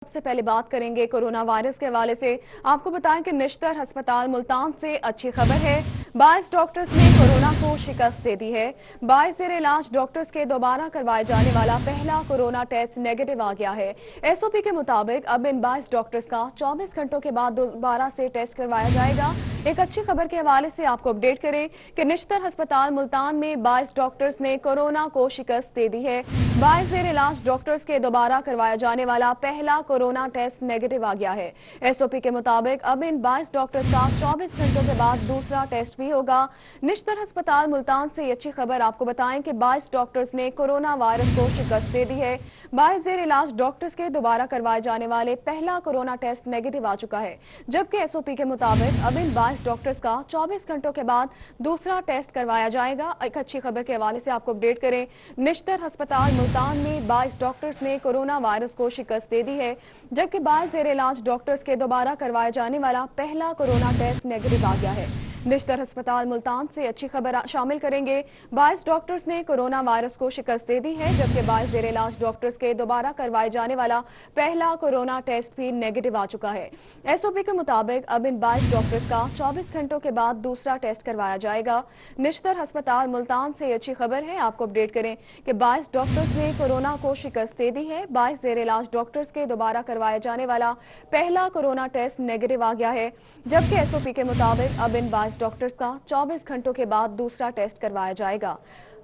सबसे पहले बात करेंगे कोरोना वायरस के हवाले से। आपको बताएं कि निश्तर अस्पताल मुल्तान से अच्छी खबर है। 22 डॉक्टर्स ने कोरोना को शिकस्त दे दी है। 22 जेर इलाज डॉक्टर्स के दोबारा करवाए जाने वाला पहला कोरोना टेस्ट नेगेटिव आ गया है। एसओपी के मुताबिक अब इन 22 डॉक्टर्स का 24 घंटों के बाद दोबारा से टेस्ट करवाया जाएगा। एक अच्छी खबर के हवाले से आपको अपडेट करें कि निश्तर अस्पताल मुल्तान में 22 डॉक्टर्स ने कोरोना को शिकस्त दे दी है। 22 जेर इलाज डॉक्टर्स के दोबारा करवाया जाने वाला पहला कोरोना टेस्ट नेगेटिव आ गया है। एसओपी के मुताबिक अब इन 22 डॉक्टर्स का 24 घंटों के बाद दूसरा टेस्ट भी होगा। निश्तर अस्पताल मुल्तान से ये अच्छी खबर आपको बताएं कि 22 डॉक्टर्स ने कोरोना वायरस को शिकस्त दे दी है। 22 जेर इलाज डॉक्टर्स के दोबारा करवाए जाने वाले पहला कोरोना टेस्ट नेगेटिव आ चुका है, जबकि एसओपी के मुताबिक अब इन 22 डॉक्टर्स का 24 घंटों के बाद दूसरा टेस्ट करवाया जाएगा। एक अच्छी खबर के हवाले से आपको अपडेट करें, निश्तर अस्पताल मुल्तान में 22 डॉक्टर्स ने कोरोना वायरस को शिकस्त दे दी है, जबकि 22 जेर इलाज डॉक्टर्स के दोबारा करवाए जाने वाला पहला कोरोना टेस्ट नेगेटिव आ गया है। निश्तर अस्पताल मुल्तान से अच्छी खबर शामिल करेंगे। 22 डॉक्टर्स ने कोरोना वायरस को शिकस्त दे दी है, जबकि 22 जेर इलाज डॉक्टर्स के दोबारा करवाए जाने वाला पहला कोरोना टेस्ट भी नेगेटिव आ चुका है। एसओपी के मुताबिक अब इन 22 डॉक्टर्स का 24 घंटों के बाद दूसरा टेस्ट करवाया जाएगा। निश्तर अस्पताल मुल्तान से अच्छी खबर है, आपको अपडेट करें कि 22 डॉक्टर्स ने कोरोना को शिकस्त दे दी है। 22 जेर इलाज डॉक्टर्स के दोबारा करवाए जाने वाला पहला कोरोना टेस्ट नेगेटिव आ गया है, जबकि एसओपी के मुताबिक अब इन 22 डॉक्टर्स का 24 घंटों के बाद दूसरा टेस्ट करवाया जाएगा।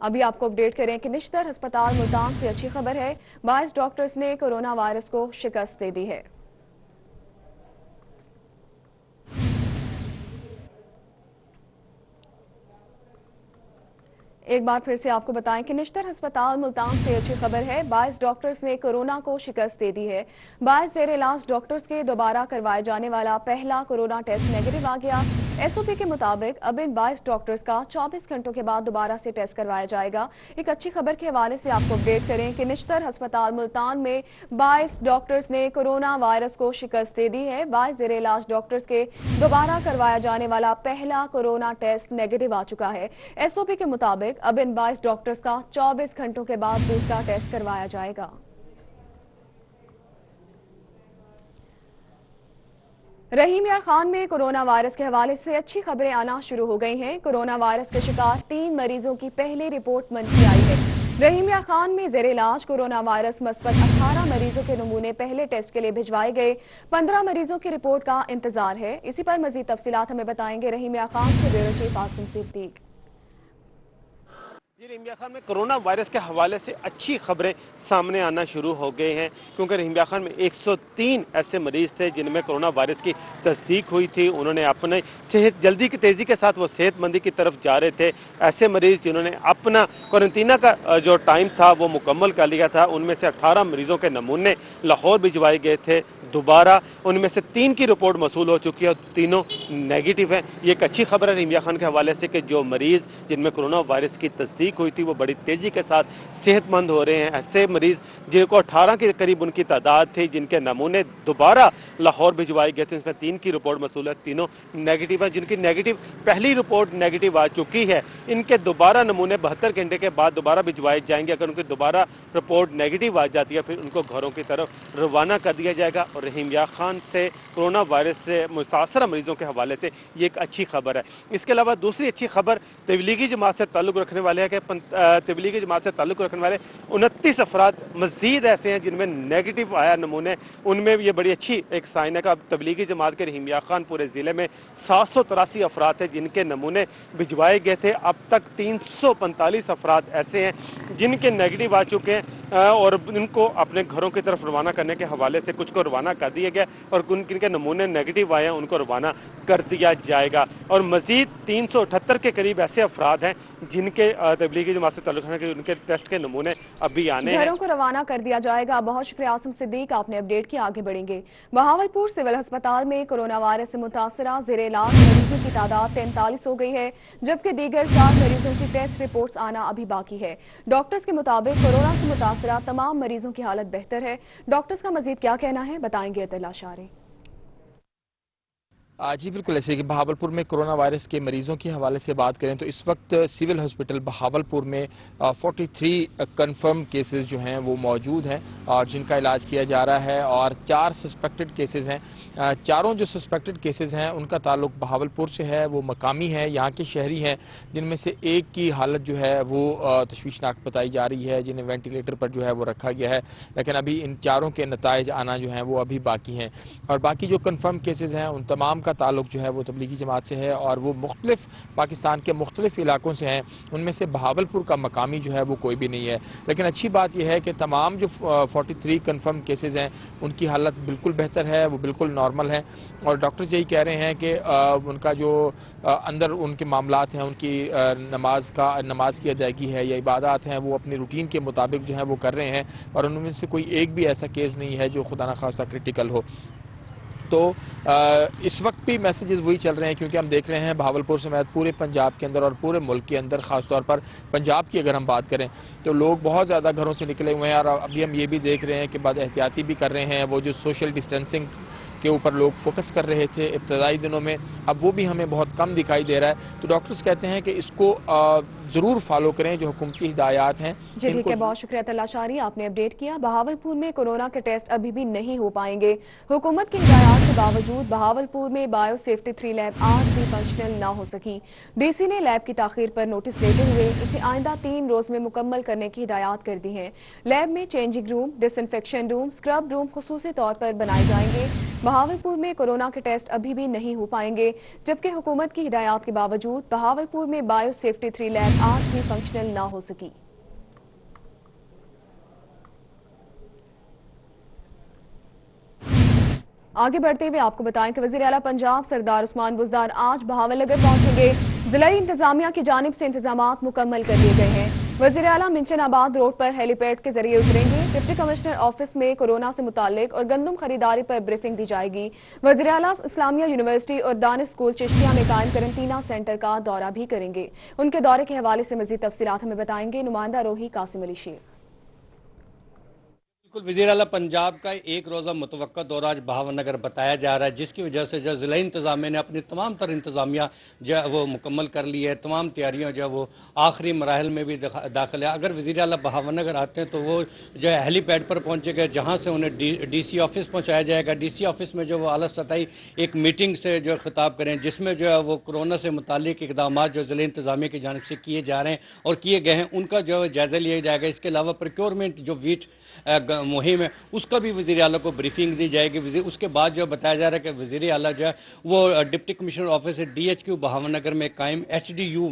अभी आपको अपडेट करें कि निश्तर अस्पताल मुल्तान से अच्छी खबर है, 22 डॉक्टर्स ने कोरोना वायरस को शिकस्त दे दी है। एक बार फिर से आपको बताएं कि निश्तर अस्पताल मुल्तान से अच्छी खबर है, 22 डॉक्टर्स ने कोरोना को शिकस्त दे दी है। 22 जेर इलाज डॉक्टर्स के दोबारा करवाए जाने वाला पहला कोरोना टेस्ट नेगेटिव आ गया। एसओपी के मुताबिक अब इन 22 डॉक्टर्स का 24 घंटों के बाद दोबारा से टेस्ट करवाया जाएगा। एक अच्छी खबर के हवाले से आपको अपडेट करें कि निश्तर अस्पताल मुल्तान में 22 डॉक्टर्स ने कोरोना वायरस को शिकस्त दे दी है। 22 जेर इलाज डॉक्टर्स के दोबारा करवाया जाने वाला पहला कोरोना टेस्ट नेगेटिव आ चुका है। एसओपी के मुताबिक अब इन 22 डॉक्टर्स का 24 घंटों के बाद दूसरा टेस्ट करवाया जाएगा। रहीम यार खान में कोरोना वायरस के हवाले से अच्छी खबरें आना शुरू हो गई हैं। कोरोना वायरस के शिकार 3 मरीजों की पहली रिपोर्ट मंफी आई है। रहीम यार खान में जेर इलाज कोरोना वायरस मस्बत 18 मरीजों के नमूने पहले टेस्ट के लिए भिजवाए गए। 15 मरीजों की रिपोर्ट का इंतजार है। इसी पर मजीद तफसीलात हमें बताएंगे रहीम यार खान से ब्यूरो चीफ आसिम सिद्दीक। जी, रहीम यार खान में कोरोना वायरस के हवाले से अच्छी खबरें सामने आना शुरू हो गए हैं, क्योंकि रहीम यार खान में 103 ऐसे मरीज थे जिनमें कोरोना वायरस की तस्दीक हुई थी। उन्होंने अपने जल्दी की तेजी के साथ वो सेहतमंदी की तरफ जा रहे थे। ऐसे मरीज जिन्होंने अपना क्वारंटीना का जो टाइम था वो मुकम्मल कर लिया था, उनमें से 18 मरीजों के नमूने लाहौर भिजवाए गए थे दोबारा। उनमें से 3 की रिपोर्ट मसूल हो चुकी है और तीनों नेगेटिव है। ये एक अच्छी खबर है रहीम यार खान के हवाले से कि जो मरीज जिनमें कोरोना वायरस की तस्दीक हुई थी वो बड़ी तेजी के साथ सेहतमंद हो रहे हैं। ऐसे मरीज जिनको 18 के करीब उनकी तादाद थी, जिनके नमूने दोबारा लाहौर भिजवाए गए थे, इसमें 3 की रिपोर्ट मसूल है, तीनों नेगेटिव है। जिनकी नेगेटिव पहली रिपोर्ट नेगेटिव आ चुकी है, इनके दोबारा नमूने 72 घंटे के बाद दोबारा भिजवाए जाएंगे। अगर उनकी दोबारा रिपोर्ट नेगेटिव आ जाती है फिर उनको घरों की तरफ रवाना कर दिया जाएगा। और रहीम यार खान से कोरोना वायरस से मुतासरा मरीजों के हवाले से ये एक अच्छी खबर है। इसके अलावा दूसरी अच्छी खबर तबलीगी जमात से ताल्लुक रखने वाले हैं कि तबलीगी जमात से ताल्लुक रखने वाले 29 अफराद मजीद ऐसे हैं जिनमें नेगेटिव आया नमूने। उनमें ये बड़ी अच्छी एक साइन है कि अब तबलीगी जमात के रहीम यार खान पूरे जिले में 783 अफराद थे जिनके नमूने भिजवाए गए थे। अब तक 345 अफराद ऐसे हैं जिनके नेगेटिव आ चुके हैं और उनको अपने घरों की तरफ रवाना करने के हवाले से कुछ को रवाना कर दिया गया और जिनके नमूने नेगेटिव आए हैं उनको रवाना कर दिया जाएगा। और मजीद 378 के करीब ऐसे अफराद हैं जिनके तबलीगी जमात से ताल्लुक है कि उनके टेस्ट के नमूने अभी आने हैं, घरों को रवाना कर दिया जाएगा। बहुत शुक्रिया आसिम सिद्दीक, आपने अपडेट किया। आगे बढ़ेंगे। बहावलपुर सिविल अस्पताल में कोरोना वायरस से मुतासरा जेर इलाज मरीजों की तादाद 43 हो गई है, जबकि दीगर 4 मरीजों की टेस्ट रिपोर्ट्स आना अभी बाकी है। डॉक्टर्स के मुताबिक कोरोना से मुतासरा तमाम मरीजों की हालत बेहतर है। डॉक्टर्स का मजीद क्या कहना है बताएंगे अतला शारे। जी बिल्कुल, ऐसे कि बहावलपुर में कोरोना वायरस के मरीजों के हवाले से बात करें तो इस वक्त सिविल हॉस्पिटल बहावलपुर में 43 कंफर्म केसेस जो हैं वो मौजूद हैं और जिनका इलाज किया जा रहा है और 4 सस्पेक्टेड केसेस हैं। चारों जो सस्पेक्टेड केसेस हैं उनका ताल्लुक बहावलपुर से है, वो मकामी है, यहाँ के शहरी हैं, जिनमें से एक की हालत जो है वो तशवीशनाक बताई जा रही है, जिन्हें वेंटिलेटर पर जो है वो रखा गया है, लेकिन अभी इन चारों के नताइज आना जो है वो अभी बाकी हैं। और बाकी जो कंफर्म केसेस हैं उन तमाम का ताल्लुक जो है वो तबलीगी जमात से है और वो मुख्तलिफ पाकिस्तान के मुख्तलिफ इलाकों से हैं। उनमें से बहावलपुर का मकामी जो है वो कोई भी नहीं है। लेकिन अच्छी बात यह है कि तमाम जो 43 कंफर्म केसेस हैं उनकी हालत बिल्कुल बेहतर है, वो बिल्कुल नॉर्मल है और डॉक्टर्स यही कह रहे हैं कि उनका जो अंदर उनके मामलात हैं, उनकी नमाज की अदायगी है या इबादत हैं, वो अपनी रूटीन के मुताबिक जो है वो कर रहे हैं और उनमें से कोई एक भी ऐसा केस नहीं है जो खुदा न खास्ता क्रिटिकल हो। तो इस वक्त भी मैसेजेस वही चल रहे हैं, क्योंकि हम देख रहे हैं बहावलपुर समेत पूरे पंजाब के अंदर और पूरे मुल्क के अंदर, खासतौर पर पंजाब की अगर हम बात करें तो लोग बहुत ज़्यादा घरों से निकले हुए हैं और अभी हम ये भी देख रहे हैं कि बाद एहतियाती भी कर रहे हैं। वो जो सोशल डिस्टेंसिंग के ऊपर लोग फोकस कर रहे थे इब्तदाई दिनों में, अब वो भी हमें बहुत कम दिखाई दे रहा है। तो डॉक्टर्स कहते हैं कि इसको ज़रूर फॉलो करें जो हुकूमती हिदायत हैं। जी ठीक है, बहुत शुक्रिया तलाशारी, आपने अपडेट किया। बहावलपुर में कोरोना के टेस्ट अभी भी नहीं हो पाएंगे। हुकूमत की हिदायत के बावजूद बहावलपुर में बायो सेफ्टी 3 लैब आज भी फंक्शनल ना हो सकी। डीसी ने लैब की ताखीर पर नोटिस देते हुए इसे आइंदा 3 रोज में मुकम्मल करने की हिदायत कर दी है। लैब में changing room, disinfection room, scrub room खुसूसी तौर पर बनाए जाएंगे। बहावलपुर में कोरोना के टेस्ट अभी भी नहीं हो पाएंगे, जबकि हुकूमत की हिदायत के बावजूद बहावलपुर में बायो सेफ्टी 3 लैब आज भी फंक्शनल ना हो सकी। आगे बढ़ते हुए आपको बताएं कि वज़ीर आला पंजाब सरदार उस्मान बुज़दार आज बहावलनगर पहुंचेंगे। जिलाई इंतजामिया की जानिब से इंतजामात मुकम्मल कर लिए गए हैं। वज़ीर आला मिंचनाबाद रोड पर हेलीपैड के जरिए उतरेंगे। डिप्टी कमिश्नर ऑफिस में कोरोना से मुतालिक और गंदम खरीदारी पर ब्रीफिंग दी जाएगी। वज़ीर आला इस्लामिया यूनिवर्सिटी और दानिश स्कूल चिश्तिया में कायम करंटीना सेंटर का दौरा भी करेंगे। उनके दौरे के हवाले से मजीद तफसीलात हमें बताएंगे नुमाइंदा रोही कासिम अली शेख। वज़ीर आला पंजाब का एक रोज़ा मुतवक्का दौरा आज बहावलनगर बताया जा रहा है, जिसकी वजह से जो ज़िला इंतज़ामिया ने अपनी तमाम तर इंतज़ामिया जो है वो मुकम्मल कर ली है। तमाम तैयारियां जो है वो आखिरी मराहल में भी दाखिल है। अगर वज़ीर आला बहावलनगर आते हैं तो वो जो है हेलीपैड पर पहुँचेगा, जहाँ से उन्हें DC ऑफिस पहुँचाया जाएगा। DC ऑफिस में जो वो आला सतही एक मीटिंग से जो खिताब करें, जिसमें जो है वो कोरोना से मुतालिक इक़दामात जो ज़िला इंतज़ामिया की जानिब से किए जा रहे हैं और किए गए हैं उनका जो है जायज़ा लिया जाएगा। इसके अलावा प्रोक्योरमेंट जो वीट मुहिम है उसका भी वज़ीर आला को ब्रीफिंग दी जाएगी। उसके बाद जो बताया जा रहा है कि वज़ीर आला जो है वो deputy commissioner office DHQ Bahawalnagar में कायम HDU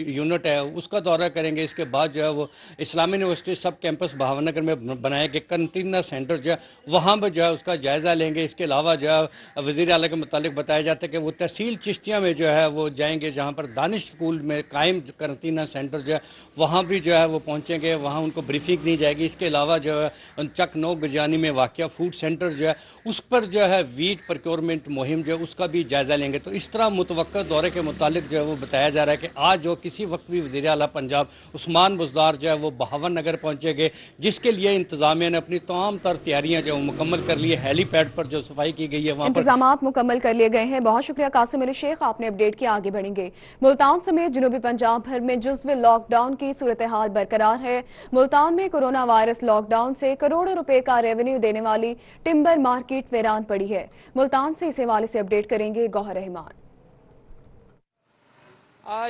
यूनिट है उसका दौरा करेंगे। इसके बाद जो है वो इस्लामी यूनिवर्सिटी सब कैंपस बहावलनगर में बनाए गए कंटीना सेंटर जो है वहाँ पर जो है उसका जायज़ा लेंगे। इसके अलावा जो है वज़ीर आला के मुतालिक बताया जाता है कि वो तहसील चिश्तिया में जो है वो जाएंगे, जहाँ पर दानिश स्कूल में कायम कंटीना सेंटर जो है वहाँ भी जो है वो पहुँचेंगे, वहाँ उनको ब्रीफिंग दी जाएगी। इसके अलावा जो है चक 9 गजानी में वाक़या फूड सेंटर जो है उस पर जो है वीट प्रोक्योरमेंट मुहिम जो है उसका भी जायज़ा लेंगे। तो इस तरह मुतवक्का दौरे के मुतालिक जो है वो बताया जा रहा है कि आज जो किसी वक्त भी वज़ीर आला पंजाब उस्मान बुज़दार जो है वो बहावलनगर पहुँचेंगे, जिसके लिए इंतजामिया ने अपनी तमाम तर तैयारियाँ जो मुकम्मल कर ली है। हेलीपैड पर जो सफाई की गई है वहाँ पर इंतजामात मुकम्मल कर लिए गए हैं। बहुत शुक्रिया कासिम अली शेख, आपने अपडेट किया। आगे बढ़ेंगे। मुल्तान समेत जनूबी पंजाब भर में जुज़्व लॉकडाउन की सूरत हाल बरकरार है। मुल्तान में कोरोना वायरस लॉकडाउन से करोड़ों रुपए का रेवेन्यू देने वाली टिम्बर मार्केट वीरान पड़ी है। मुल्तान से इस हवाले से अपडेट करेंगे गौहर रहमान।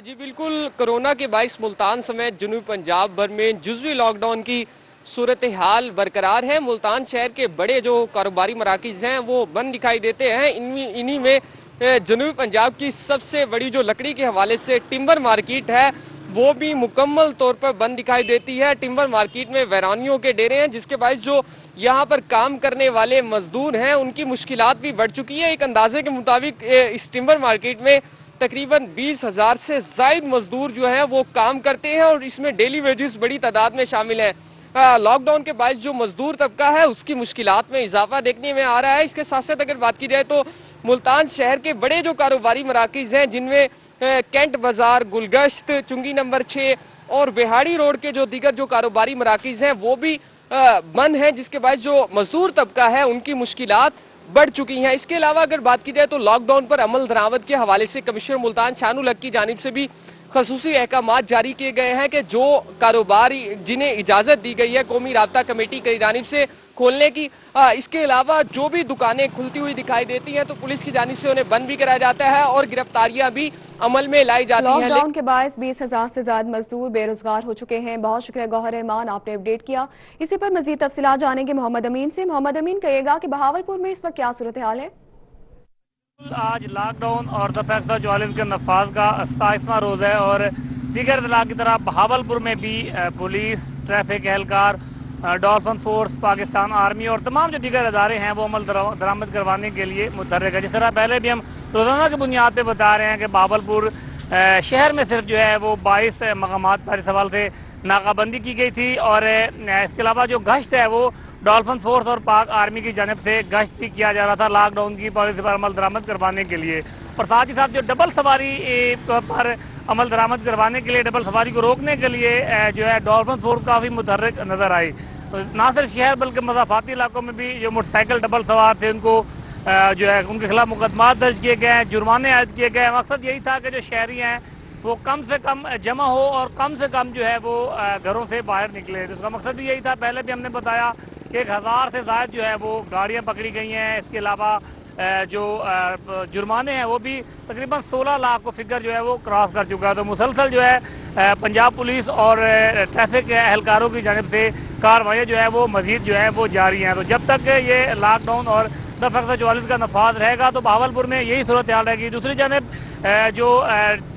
जी बिल्कुल, कोरोना के बाइस मुल्तान समेत जनूबी पंजाब भर में जुज़वी लॉकडाउन की सूरत हाल बरकरार है। मुल्तान शहर के बड़े जो कारोबारी मराकिज़ हैं वो बंद दिखाई देते हैं। इन्हीं में जनूबी पंजाब की सबसे बड़ी जो लकड़ी के हवाले से टिम्बर मार्केट है वो भी मुकम्मल तौर पर बंद दिखाई देती है। टिम्बर मार्केट में वैरानियों के डेरे हैं, जिसके बायस जो यहाँ पर काम करने वाले मजदूर हैं उनकी मुश्किलात भी बढ़ चुकी है। एक अंदाजे के मुताबिक इस टिम्बर मार्केट में तकरीबन 20,000 से ज़ायद मजदूर जो है वो काम करते हैं और इसमें डेली वेजेस बड़ी तादाद में शामिल हैं। लॉकडाउन के बाद जो मजदूर तबका है उसकी मुश्किलात में इजाफा देखने में आ रहा है। इसके साथ साथ अगर बात की जाए तो मुल्तान शहर के बड़े जो कारोबारी मराकिज़ हैं, जिनमें कैंट बाजार, गुलगश्त, चुंगी नंबर 6 और बिहाड़ी रोड के जो दीगर जो कारोबारी मराकिज़ हैं वो भी बंद हैं, जिसके बाद जो मजदूर तबका है उनकी मुश्किलात बढ़ चुकी हैं। इसके अलावा अगर बात की जाए तो लॉकडाउन पर अमल दरामद के हवाले से कमिश्नर मुल्तान शाहनुल हक की जानिब से भी खसूसी अहकामात जारी किए गए हैं कि जो कारोबारी जिन्हें इजाजत दी गई है कौमी राब्ता कमेटी की जानिब से खोलने की, इसके अलावा जो भी दुकानें खुलती हुई दिखाई देती हैं तो पुलिस की जानिब से उन्हें बंद भी कराया जाता है और गिरफ्तारियां भी अमल में लाई जाती हैं। लॉकडाउन के बायस 20,000 से ज्यादा मजदूर बेरोजगार हो चुके हैं। बहुत शुक्रिया गौहर रहमान, आपने अपडेट किया। इसी पर मजीद तफसीलात जानेंगे मोहम्मद अमीन से। मोहम्मद अमीन, कहिएगा कि बहावलपुर में इस वक्त क्या सूरत हाल है? आज लॉकडाउन और दफा 144 के नफाज का 27वां रोज है और दीगर जिला की तरह बहावलपुर में भी पुलिस, ट्रैफिक एहलकार, डॉल्फिन फोर्स, पाकिस्तान आर्मी और तमाम जो दीगर अदारे हैं वो अमल दरामद करवाने के लिए मुतहर्रिक है। जिस तरह पहले भी हम रोजाना की बुनियाद पर बता रहे हैं कि बहावलपुर शहर में सिर्फ जो है वो 22 मकामात पर इस हवाले से नाकाबंदी की गई थी और इसके अलावा जो गश्त है वो डॉल्फिन फोर्स और पाक आर्मी की जानिब से गश्त भी किया जा रहा था लॉकडाउन की पॉलिसी पर अमल दरामद करवाने के लिए। और साथ ही साथ जो डबल सवारी पर अमल दरामद करवाने के लिए, डबल सवारी को रोकने के लिए जो है डॉल्फिन फोर्स काफ़ी मुतहर्रिक नजर आई। ना सिर्फ शहर बल्कि मज़ाफाती इलाकों में भी जो मोटरसाइकिल डबल सवार थे उनको जो है उनके खिलाफ मुकदमा दर्ज किए गए हैं, जुर्माने आयद किए गए हैं। मकसद यही था कि जो शहरी हैं वो कम से कम जमा हो और कम से कम जो है वो घरों से बाहर निकले। तो उसका मकसद भी यही था। पहले भी हमने बताया कि 1000 से ज़्यादा जो है वो गाड़ियां पकड़ी गई हैं। इसके अलावा जो जुर्माने हैं वो भी तकरीबन 16 लाख को फिगर जो है वो क्रॉस कर चुका है। तो मुसलसल जो है पंजाब पुलिस और ट्रैफिक एहलकारों की जानिब से कार्रवाइयाँ जो है वो मजीद जो है वो जारी हैं। तो जब तक ये लॉकडाउन और दफा 144 का नफाज रहेगा तो बहावलपुर में यही सूरत हाल रहेगी। दूसरी जानब जो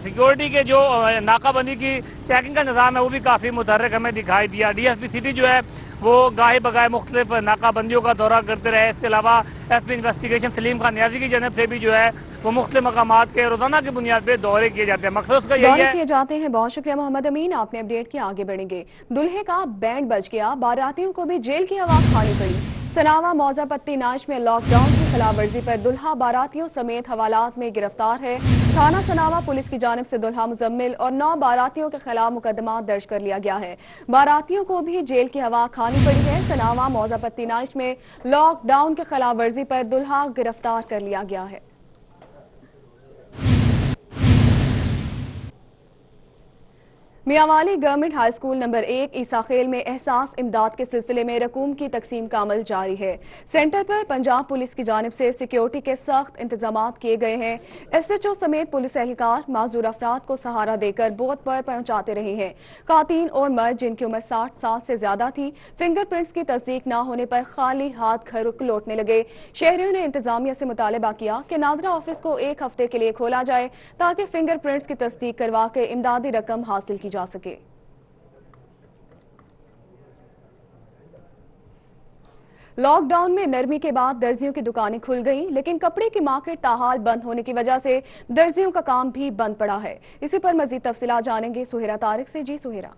सिक्योरिटी के जो नाकाबंदी की चेकिंग का निज़ाम है वो भी काफ़ी मुतहर्रिक हमें दिखाई दिया। DSP सिटी जो है वो गाहे बगाए मुख्तलिफ नाकाबंदियों का दौरा करते रहे। इसके अलावा SP इन्वेस्टिगेशन सलीम खान नियाजी की जानिब से भी जो है वो मुख्तलिफ मकामात के रोजाना की बुनियाद पर दौरे किए जाते हैं। मकसद उसका यही है किए जाते हैं। बहुत शुक्रिया मोहम्मद अमीन, आपने अपडेट किया। आगे बढ़ेंगे। दुल्हे का बैंड बज गया, बारातियों को भी जेल की हवा खानी पड़ी। सनावा मौजा पत्ती नाच में लॉकडाउन की खिलाफवर्जी पर दुल्हा बारातियों समेत हवालात में गिरफ्तार है। थाना सनावा पुलिस की जानिब से दुल्हा मुजम्मिल और 9 बारातियों के खिलाफ मुकदमा दर्ज कर लिया गया है। बारातियों को भी जेल की हवा खानी पड़ी है। सनावा मौजा पत्ती नाच में लॉकडाउन के खिलाफवर्जी पर दुल्हा गिरफ्तार कर लिया गया है। Mianwali government high school number 1 ईसाखेल में एहसास इमदाद के सिलसिले में रकूम की तकसीम का अमल जारी है। सेंटर पर पंजाब पुलिस की जानिब से सिक्योरिटी के सख्त इंतजाम किए गए हैं। SHO समेत पुलिस एहलकार माजूर अफराद को सहारा देकर बोट पर पहुंचाते रहे हैं। खातून और मर्द जिनकी उम्र 60 साल से ज्यादा थी फिंगरप्रिंट्स की तस्दीक न होने पर खाली हाथ घर लौटने लगे। शहरियों ने इंतजामिया से मुतालबा किया कि नादरा ऑफिस को 1 हफ्ते के लिए खोला जाए ताकि फिंगरप्रिंट्स की तस्दीक करवा के इमदादी रकम हासिल की जा सके। लॉकडाउन में नरमी के बाद दर्जियों की दुकानें खुल गईं, लेकिन कपड़े की मार्केट ताहाल बंद होने की वजह से दर्जियों का काम भी बंद पड़ा है। इसी पर मजीद तफसीलात जानेंगे सुहेरा तारिक से। जी सुहेरा।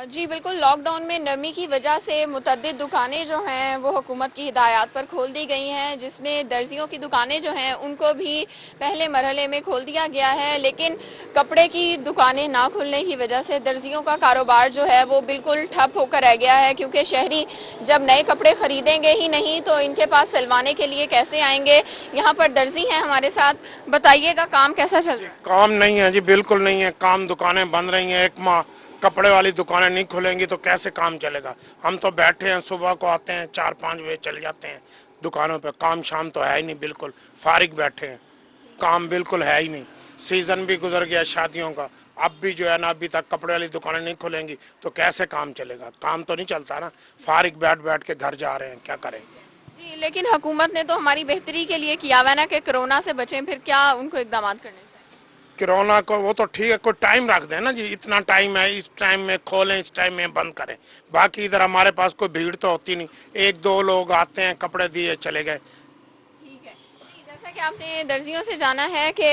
जी बिल्कुल, लॉकडाउन में नरमी की वजह से मुतअद्दिद दुकानें जो हैं वो हुकूमत की हिदायत पर खोल दी गई हैं, जिसमें दर्जियों की दुकानें जो हैं उनको भी पहले मरहले में खोल दिया गया है। लेकिन कपड़े की दुकानें ना खुलने की वजह से दर्जियों का कारोबार जो है वो बिल्कुल ठप होकर रह गया है, क्योंकि शहरी जब नए कपड़े खरीदेंगे ही नहीं तो इनके पास सिलवाने के लिए कैसे आएंगे। यहाँ पर दर्जी हैं हमारे साथ, बताइएगा काम कैसा चल रहा है? काम नहीं है जी, बिल्कुल नहीं है काम। दुकानें बंद रही हैं, 1 माह कपड़े वाली दुकानें नहीं खुलेंगी तो कैसे काम चलेगा। हम तो बैठे हैं, सुबह को आते हैं 4-5 बजे चले जाते हैं दुकानों पे। काम शाम तो है ही नहीं, बिल्कुल फारिग बैठे हैं, काम बिल्कुल है ही नहीं। सीजन भी गुजर गया शादियों का, अब भी जो है ना अभी तक कपड़े वाली दुकानें नहीं खुलेंगी तो कैसे काम चलेगा। काम तो नहीं चलता ना, फारिग बैठ बैठ के घर जा रहे हैं, क्या करें जी। लेकिन हुकूमत ने तो हमारी बेहतरी के लिए किया हुआ ना कि कोरोना से बचें, फिर क्या उनको इकदाम करने चाहिए? कोरोना को वो तो ठीक है, कोई टाइम रख दें ना जी, इतना टाइम है, इस टाइम में खोलें, इस टाइम में बंद करें। बाकी इधर हमारे पास कोई भीड़ तो होती नहीं, 1-2 लोग आते हैं, कपड़े दिए चले गए। ठीक है, जैसा कि आपने दर्जियों से जाना है कि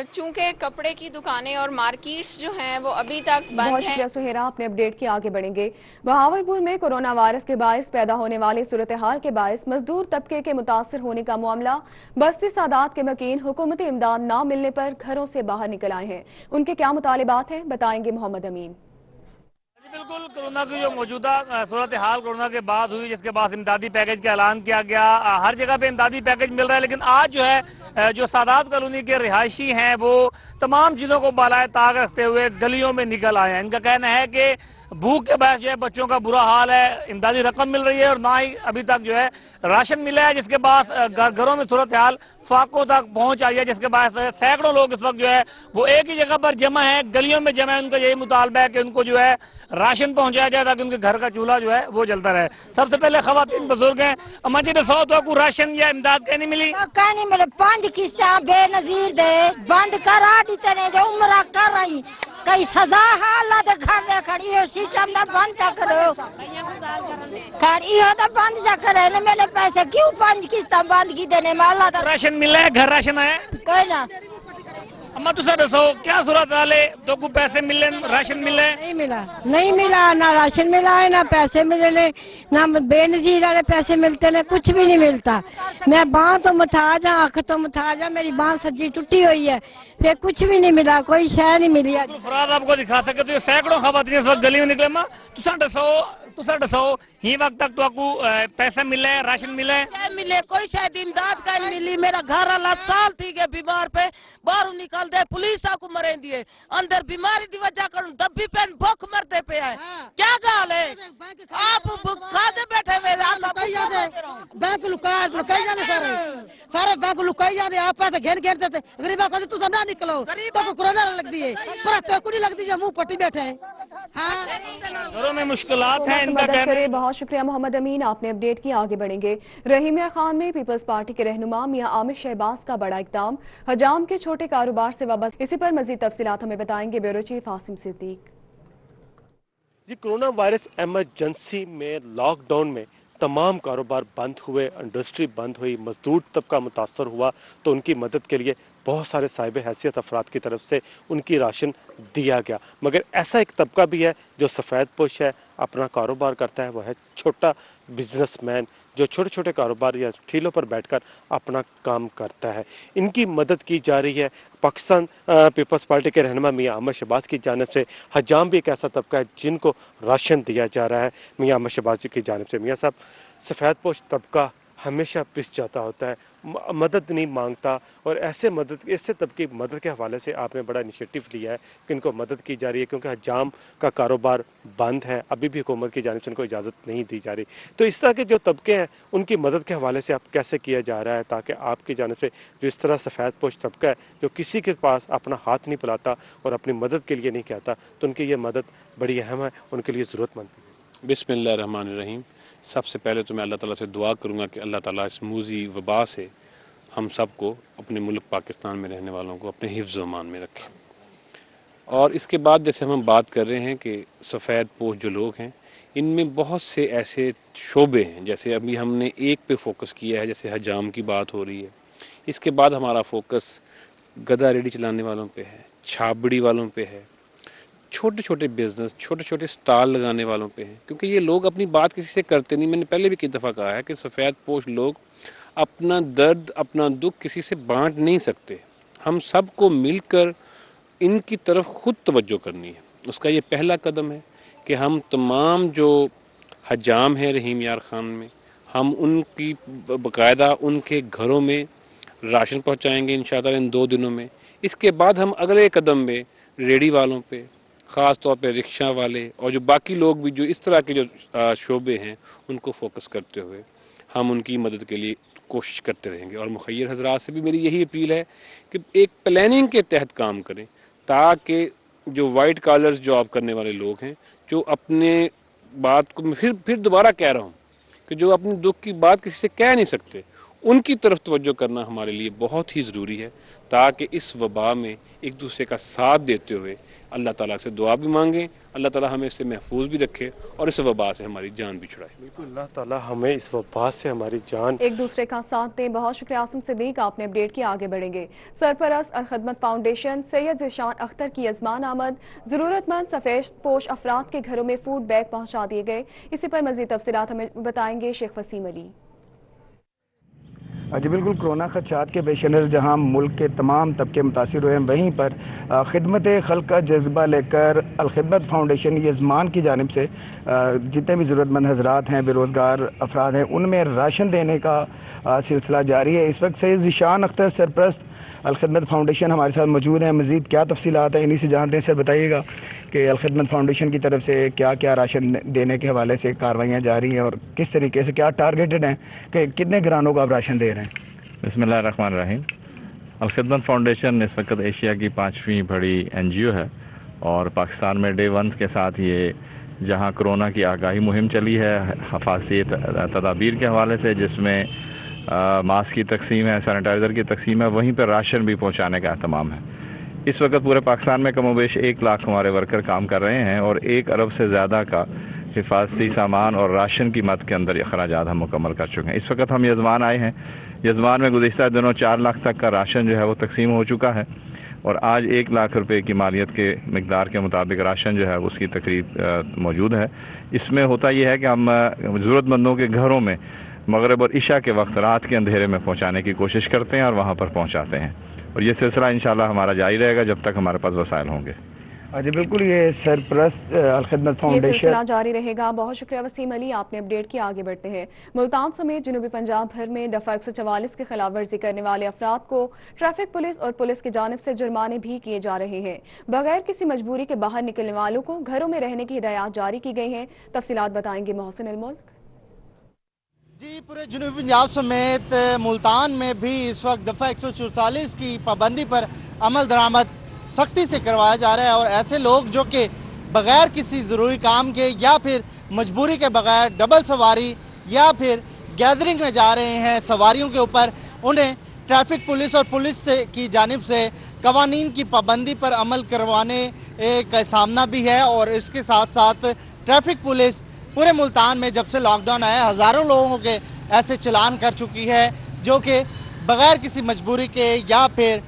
चूंकि कपड़े की दुकानें और मार्केट्स जो हैं वो अभी तक बंद हैं। बहुत शुक्रिया सुहेरा, आपने अपडेट किया। आगे बढ़ेंगे। बहावलपुर में कोरोना वायरस के बायस पैदा होने वाली सूरत हाल के बायस मजदूर तबके के मुतासर होने का मामला। बस्ती सादात के मकीन हुकूमती इमदाद न मिलने पर घरों से बाहर निकल आए हैं। उनके क्या मुतालिबात हैं, बताएंगे मोहम्मद अमीन। बिल्कुल कोरोना की जो मौजूदा सूरत हाल कोरोना के बाद हुई, जिसके बाद इमदादी पैकेज का ऐलान किया गया, हर जगह पे इमदादी पैकेज मिल रहा है, लेकिन आज जो है जो सादात कॉलोनी के रिहायशी हैं वो तमाम चीज़ों को बालाए ताक रखते हुए गलियों में निकल आए हैं। इनका कहना है कि भूख के बायस जो है बच्चों का बुरा हाल है, इमदादी रकम मिल रही है और ना ही अभी तक जो है राशन मिला है, जिसके बाद घरों में सूरत हाल फाकों तक पहुंच आई है, जिसके बाद सैकड़ों लोग इस वक्त जो है वो एक ही जगह पर जमा है, गलियों में जमा है। उनका यही मुतालबा है कि उनको जो है राशन पहुंचाया जाए ताकि उनके घर का चूल्हा जो है वो जलता रहे। सबसे पहले खवातीन बुजुर्ग हैं, अम्मा जी ने 100 को राशन या इमदाद कहीं नहीं मिली? कहीं नहीं मिले, 5 किस्तें बेनजीर दे बंद करा दी तेने जो उम्र कर रही कई सजा हालत घर दे खड़ी हो सिस्टम दा बंद तक करो खड़ी हो तो बंद जा करे ने मेरे पैसे क्यों 5 किस्तें बंद की देने में अल्लाह दा राशन मिला है, घर राशन आया? कोई ना अम्मा तुसा दसो क्या सूरत हाल है, तो को पैसे मिले, राशन मिले? नहीं मिला ना राशन मिला है ना पैसे मिले ना बेनजीर वाले पैसे मिलते ने, कुछ भी नहीं मिलता। मैं बांह तो मुथाज हूं, आंख तो मुथाज है, मेरी बांह सज्जी टूटी हुई है, फिर कुछ भी नहीं मिला, कोई शय नहीं मिली। फराद आपको दिखा सके तो ये सैकड़ों खवातीन इस वक्त गली में निकले। मां तुसा दसो ही वक्त तक तो आपको पैसा मिले, राशन मिले? मिले कोई शायद इमदाद का नहीं मिली। मेरा घर वाला साल थी गए बीमार पे, बाहर निकल दे पुलिस को मरे दिए, अंदर बीमारी की वजह कर दबी पेन भूख मरते पे है। क्या गाल है आप खाते बैठे हुए बैंक लुकाए सारे बैंक लुकाई जाते, आप पैसे घेर घेर देते गरीबा को तुम ना निकलो तो कोरोना लगती है, पर तो नहीं लगती जब मुंह पट्टी बैठे हैं। घरों में मुश्किलात हैं, इनका मदद करे। बहुत शुक्रिया मोहम्मद अमीन, आपने अपडेट किया। आगे बढ़ेंगे। रहीमिया खान में पीपल्स पार्टी के रहनुमा मियां आमिर शहबाज का बड़ा इकदाम, हजाम के छोटे कारोबार से वाबस्ता। इसी पर मजीद तफसीलात हमें बताएंगे ब्यूरो चीफ आसिम सिद्दीक। जी, कोरोना वायरस एमरजेंसी में लॉकडाउन में तमाम कारोबार बंद हुए, इंडस्ट्री बंद हुई, मजदूर तबका मुतासर हुआ, तो उनकी मदद के लिए बहुत सारे साहिब हैसियत अफराद की तरफ से उनकी राशन दिया गया। मगर ऐसा एक तबका भी है जो सफ़ेद पोश है, अपना कारोबार करता है, वह है छोटा बिजनेसमैन जो छोटे छोटे कारोबार या ठेलों पर बैठकर अपना काम करता है। इनकी मदद की जा रही है। पाकिस्तान पीपल्स पार्टी के रहनुमा मियां आमिर शहबाज की जानिब से हजाम भी एक ऐसा तबका है जिनको राशन दिया जा रहा है मियां आमिर शहबाज की जानिब से। मियां साहब, सफ़ेद पोश तबका हमेशा पिस जाता होता है, मदद नहीं मांगता, और ऐसे तबके की मदद के हवाले से आपने बड़ा इनिशिएटिव लिया है कि इनको मदद की जा रही है, क्योंकि हजाम का कारोबार बंद है, अभी भी हुकूमत की जानिब से उनको इजाज़त नहीं दी जा रही। तो इस तरह के जो तबके हैं उनकी मदद के हवाले से आप कैसे किया जा रहा है, ताकि आपकी जानिब से जो इस तरह सफ़ेद पोश तबका है जो किसी के पास अपना हाथ नहीं फैलाता और अपनी मदद के लिए नहीं कहता, तो उनकी ये मदद बड़ी अहम है, उनके लिए ज़रूरतमंद है। बिस्मिल्लाहिर्रहमानिर्रहीम। सबसे पहले तो मैं अल्लाह ताला से दुआ करूंगा कि अल्लाह ताला इस मूजी वबा से हम सबको, अपने मुल्क पाकिस्तान में रहने वालों को अपने हिफ्ज़ व अमान में रखें। और इसके बाद जैसे हम बात कर रहे हैं कि सफ़ेद पोश जो लोग हैं, इनमें बहुत से ऐसे शोबे हैं, जैसे अभी हमने एक पे फोकस किया है, जैसे हजाम की बात हो रही है। इसके बाद हमारा फोकस गधा रेडी चलाने वालों पे है, छाबड़ी वालों पे है, छोटे छोटे बिजनेस, छोटे छोटे स्टॉल लगाने वालों पे हैं, क्योंकि ये लोग अपनी बात किसी से करते नहीं। मैंने पहले भी कई दफ़ा कहा है कि सफ़ेद पोश लोग अपना दर्द, अपना दुख किसी से बांट नहीं सकते। हम सबको मिलकर इनकी तरफ खुद तवज्जो करनी है। उसका ये पहला कदम है कि हम तमाम जो हजाम हैं रहीम यार खान में, हम उनकी बाकायदा उनके घरों में राशन पहुँचाएँगे इंशाअल्लाह इन 2 दिनों में। इसके बाद हम अगले कदम में रेडी वालों पे, ख़ास तौर पे रिक्शा वाले और जो बाकी लोग भी जो इस तरह के जो शोबे हैं उनको फोकस करते हुए हम उनकी मदद के लिए कोशिश करते रहेंगे। और मुखय्यर हजरात से भी मेरी यही अपील है कि एक प्लानिंग के तहत काम करें, ताकि जो वाइट कॉलर्स जॉब करने वाले लोग हैं, जो अपने बात को फिर दोबारा कह रहा हूँ कि जो अपने दुख की बात किसी से कह नहीं सकते, उनकी तरफ तवज्जो करना हमारे लिए बहुत ही ज़रूरी है, ताकि इस वबा में एक दूसरे का साथ देते हुए अल्लाह ताला से दुआ भी मांगें, अल्लाह ताला हमें इससे महफूज भी रखे और इस वबा से हमारी जान भी छुड़ाए। बिल्कुल, अल्लाह ताला हमें इस वबा से हमारी जान, एक दूसरे का साथ दें। बहुत शुक्रिया आसिम सिद्दीक, आपने अपडेट किया। आगे बढ़ेंगे। सरपरस्त अल खिदमत फाउंडेशन सैयद ज़ीशान अख्तर की यजमान आमद, जरूरतमंद सफेद पोश अफराद के घरों में फूड बैग पहुंचा दिए गए। इसी पर मजीद तफसीलात हमें बताएंगे शेख वसीम अली। جی بالکل، کورونا خدشات کے پیش نظر جہاں ملک کے تمام طبقے متاثر ہوئے ہیں، وہیں پر خدمت خلق کا جذبہ لے کر الخدمت فاؤنڈیشن یزمان کی جانب سے جتنے بھی ضرورت مند حضرات ہیں، بے روزگار افراد ہیں، ان میں راشن دینے کا سلسلہ جاری ہے۔ اس وقت سید ذیشان اختر سرپرست الخدمت فاؤنڈیشن ہمارے ساتھ موجود ہیں۔ مزید کیا تفصیلات ہیں انہی سے جانتے ہیں۔ سر بتائیے گا کہ الخدمت فاؤنڈیشن کی طرف سے کیا کیا راشن دینے کے حوالے سے کارروائیاں جاری ہیں اور کس طریقے سے کیا ٹارگیٹڈ ہیں کہ کتنے گرانوں کا آپ راشن دے رہے ہیں؟ بسم اللہ الرحمن الرحیم۔ الخدمت فاؤنڈیشن اس وقت ایشیا کی 5ویں بڑی NGO ہے اور پاکستان میں ڈے 1 کے ساتھ یہ جہاں کرونا کی آگاہی مہم چلی ہے حفاظتی تدابیر کے حوالے سے، جس میں ماسک کی تقسیم ہے، سینیٹائزر کی تقسیم ہے، وہیں پر راشن بھی پہنچانے کا اہتمام ہے۔ اس وقت پورے پاکستان میں کم و بیش 1 لاکھ ہمارے ورکر کام کر رہے ہیں اور 1 ارب سے زیادہ کا حفاظتی سامان اور راشن کی مد کے اندر اخراجات ہم مکمل کر چکے ہیں۔ اس وقت ہم یزمان آئے ہیں۔ یزمان میں گزشتہ دنوں 4 لاکھ تک کا راشن جو ہے وہ تقسیم ہو چکا ہے اور آج 1 لاکھ روپے کی مالیت کے مقدار کے مطابق راشن جو ہے اس کی تقریب موجود ہے۔ اس میں ہوتا یہ ہے کہ ہم ضرورت مندوں کے گھروں میں مغرب اور عشاء کے وقت رات کے اندھیرے میں پہنچانے کی کوشش کرتے ہیں اور وہاں پر پہنچاتے ہیں، اور یہ سلسلہ انشاءاللہ ہمارا جاری رہے گا جب تک ہمارے پاس وسائل ہوں گے۔ جی بالکل، یہ سرپرست الخدمت یہ فاؤنڈیشن سلسلہ جاری رہے گا۔ بہت شکریہ وسیم علی، آپ نے اپڈیٹ کیا۔ آگے بڑھتے ہیں۔ ملتان سمیت جنوبی پنجاب بھر میں دفعہ 144 کی خلاف ورزی کرنے والے افراد کو ٹریفک پولیس اور پولیس کی جانب سے جرمانے بھی کیے جا رہے ہیں۔ بغیر کسی مجبوری کے باہر نکلنے والوں کو گھروں میں رہنے کی ہدایات جاری کی گئی ہیں۔ تفصیلات بتائیں گے محسن الملک۔ جی، پورے جنوبی پنجاب سمیت ملتان میں بھی اس وقت دفعہ 144 کی پابندی پر عمل درآمد سختی سے کروایا جا رہا ہے اور ایسے لوگ جو کہ بغیر کسی ضروری کام کے یا پھر مجبوری کے بغیر ڈبل سواری یا پھر گیدرنگ میں جا رہے ہیں سواریوں کے اوپر، انہیں ٹریفک پولیس اور پولیس کی جانب سے قوانین کی پابندی پر عمل کروانے کا سامنا بھی ہے اور اس کے ساتھ ساتھ ٹریفک پولیس پورے ملتان میں جب سے لاک ڈاؤن آیا ہزاروں لوگوں کے ایسے چلان کر چکی ہے جو کہ بغیر کسی مجبوری کے یا پھر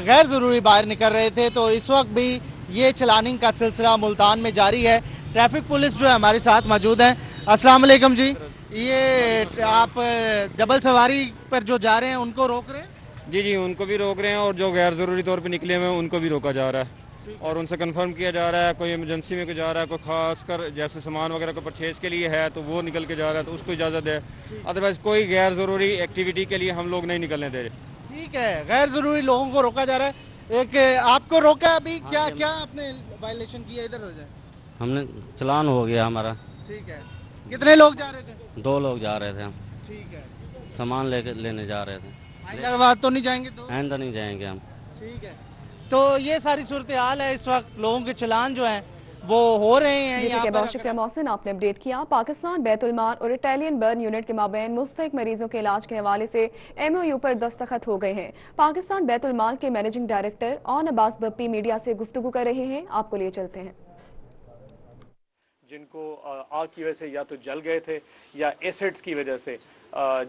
غیر ضروری باہر نکل رہے تھے، تو اس وقت بھی یہ چلاننگ کا سلسلہ ملتان میں جاری ہے۔ ٹریفک پولیس جو ہے ہمارے ساتھ موجود ہیں۔ السلام علیکم جی، یہ آپ ڈبل سواری پر جو جا رہے ہیں ان کو روک رہے ہیں؟ جی ان کو بھی روک رہے ہیں اور جو غیر ضروری طور پہ نکلے ہوئے ہیں ان کو بھی روکا جا رہا ہے اور ان سے کنفرم کیا جا رہا ہے کوئی ایمرجنسی میں کوئی جا رہا ہے، کوئی خاص کر جیسے سامان وغیرہ کو پرچیز کے لیے ہے تو وہ نکل کے جا رہا ہے تو اس کو اجازت ہے، ادروائز کوئی غیر ضروری ایکٹیویٹی کے لیے ہم لوگ نہیں نکلنے دے رہے۔ ٹھیک ہے، غیر ضروری لوگوں کو روکا جا رہا ہے۔ ایک آپ کو روکا ابھی، کیا آپ نے وائلیشن کیا؟ ادھر ہو جائے۔ ہم نے چلان ہو گیا ہمارا۔ ٹھیک ہے، کتنے لوگ جا رہے تھے؟ 2 لوگ جا رہے تھے ہم۔ ٹھیک ہے، سامان لینے جا رہے تھے۔ آئندہ بات تو نہیں جائیں گے؟ تو آئندہ نہیں جائیں گے ہم۔ ٹھیک ہے، تو یہ ساری صورتحال ہے، اس وقت لوگوں کے چلان جو ہیں وہ ہو رہے ہیں یہاں پر۔ بہت شکریہ محسن، آپ نے اپڈیٹ کیا۔ پاکستان بیت المال اور اٹالین برن یونٹ کے مابین مستحق مریضوں کے علاج کے حوالے سے MOU پر دستخط ہو گئے ہیں۔ پاکستان بیت المال کے مینیجنگ ڈائریکٹر اون عباس بپی میڈیا سے گفتگو کر رہے ہیں، آپ کو لیے چلتے ہیں۔ جن کو آگ کی وجہ سے یا تو جل گئے تھے یا ایسڈز کی وجہ سے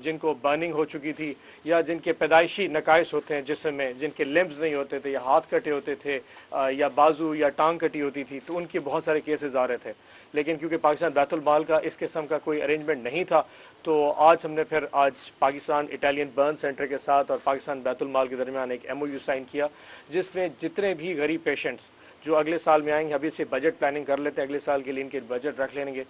جن کو برننگ ہو چکی تھی یا جن کے پیدائشی نقائص ہوتے ہیں جسم میں، جن کے لمبز نہیں ہوتے تھے یا ہاتھ کٹے ہوتے تھے یا بازو یا ٹانگ کٹی ہوتی تھی، تو ان کے بہت سارے کیسز آ رہے تھے، لیکن کیونکہ پاکستان بیت المال کا اس قسم کا کوئی ارینجمنٹ نہیں تھا تو آج ہم نے پھر پاکستان اٹالین برن سینٹر کے ساتھ اور پاکستان بیت المال کے درمیان ایک MOU سائن کیا جس میں جتنے بھی غریب پیشنٹس جو اگلے سال میں آئیں گے، ابھی سے بجٹ پلاننگ کر لیتے ہیں، اگلے سال کے لیے ان کے بجٹ رکھ لیں گے،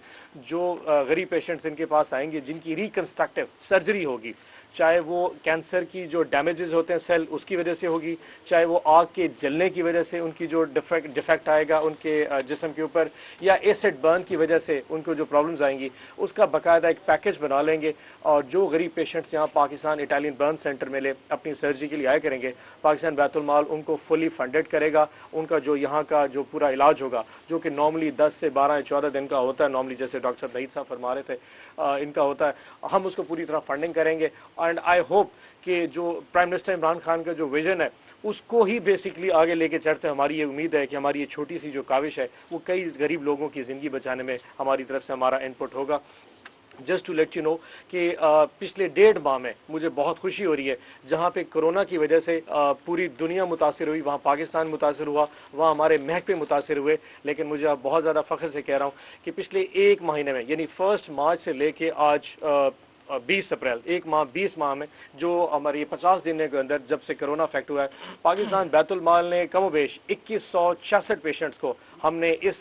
جو غریب پیشنٹس ان کے پاس آئیں گے جن کی ریکنسٹرکٹیو سرجری ہوگی، چاہے وہ کینسر کی جو ڈیمیجز ہوتے ہیں سیل اس کی وجہ سے ہوگی، چاہے وہ آگ کے جلنے کی وجہ سے ان کی جو ڈیفیکٹ آئے گا ان کے جسم کے اوپر، یا ایسڈ برن کی وجہ سے ان کو جو پرابلمز آئیں گی، اس کا باقاعدہ ایک پیکج بنا لیں گے اور جو غریب پیشنٹس یہاں پاکستان اٹالین برن سینٹر میں اپنی سرجری کے لیے آیا کریں گے، پاکستان بیت المال ان کو فلی فنڈڈ کرے گا۔ ان کا جو یہاں کا جو پورا علاج ہوگا جو کہ نارملی 10 سے 12 یا 14 دن کا ہوتا ہے، نارملی جیسے ڈاکٹر صاحب نعید صاحب فرما رہے تھے ان کا ہوتا ہے، ہم اس کو پوری طرح فنڈنگ کریں گے۔ اینڈ آئی ہوپ کہ جو پرائم منسٹر عمران خان کا جو ویژن ہے اس کو ہی بیسکلی آگے لے کے چڑھتے ہیں۔ ہماری یہ امید ہے کہ ہماری یہ چھوٹی سی جو کاوش ہے وہ کئی غریب لوگوں کی زندگی بچانے میں ہماری طرف سے ہمارا انپٹ ہوگا۔ Just to let you know کہ پچھلے 1.5 ماہ میں مجھے بہت خوشی ہو رہی ہے، جہاں پہ کرونا کی وجہ سے پوری دنیا متاثر ہوئی، وہاں پاکستان متاثر ہوا، وہاں ہمارے محکمے متاثر ہوئے، لیکن مجھے بہت زیادہ فخر سے کہہ رہا ہوں کہ پچھلے 1 مہینے میں یعنی 1 مارچ سے لے کے آج 20 अप्रैल 20 माह में जो हमारी 50 दिन के अंदर जब से कोरोना इफेक्ट हुआ है, पाकिस्तान बैतुल माल ने कमोबेश 2166 पेशेंट्स को हमने इस